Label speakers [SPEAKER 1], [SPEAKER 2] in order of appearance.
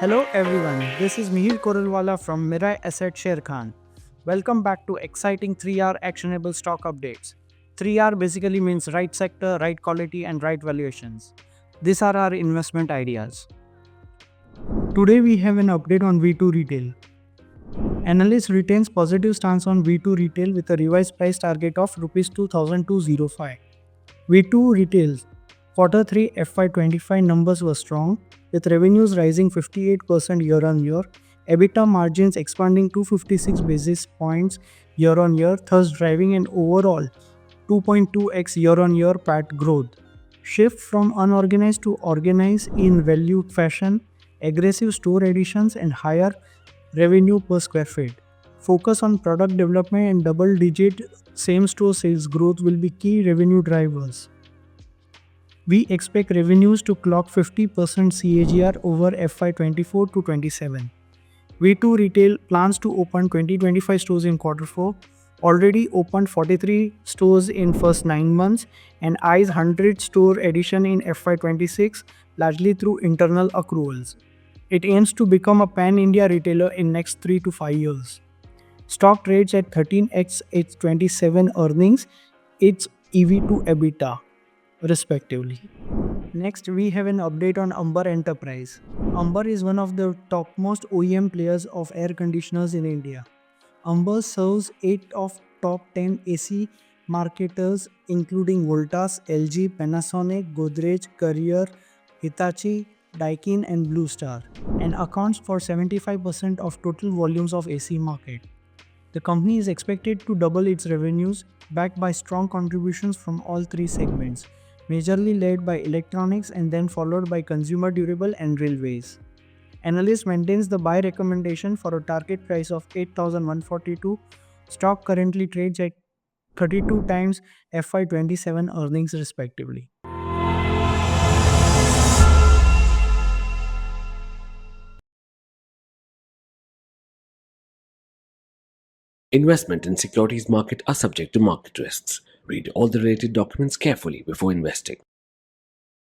[SPEAKER 1] Hello everyone, this is Mihir Koralwala from Mirae Asset Sharekhan. Welcome back to exciting 3R actionable stock updates. 3R basically means right sector, right quality and right valuations. These are our investment ideas. Today we have an update on V2 Retail. Analyst retains positive stance on V2 Retail with a revised price target of Rs 2205. V2 Retail Quarter 3 FY25 numbers were strong, with revenues rising 58% year-on-year, EBITDA margins expanding 256 basis points year-on-year, thus driving an overall 2.2x year-on-year PAT growth. Shift from unorganized to organized in value fashion, aggressive store additions and higher revenue per square feet. Focus on product development and double-digit same-store sales growth will be key revenue drivers. We expect revenues to clock 50% CAGR over FY24 to 27. V2 Retail plans to open 2025 stores in quarter 4, already opened 43 stores in first 9 months and eyes 100 store addition in FY26 largely through internal accruals. It aims to become a pan-India retailer in next 3 to 5 years. Stock trades at 13x its 27 earnings, its EV to EBITDA respectively. Next, we have an update on Amber Enterprise. Amber is one of the topmost OEM players of air conditioners in India. Amber serves 8 of top 10 AC marketers including Voltas, LG, Panasonic, Godrej, Carrier, Hitachi, Daikin and Blue Star and accounts for 75% of total volumes of AC market. The company is expected to double its revenues, backed by strong contributions from all three segments, majorly led by electronics and then followed by consumer durable and railways. Analyst maintains the buy recommendation for a target price of 8,142. Stock currently trades at 32 times FY27 earnings respectively.
[SPEAKER 2] Investment in securities market are subject to market risks. Read all the related documents carefully before investing.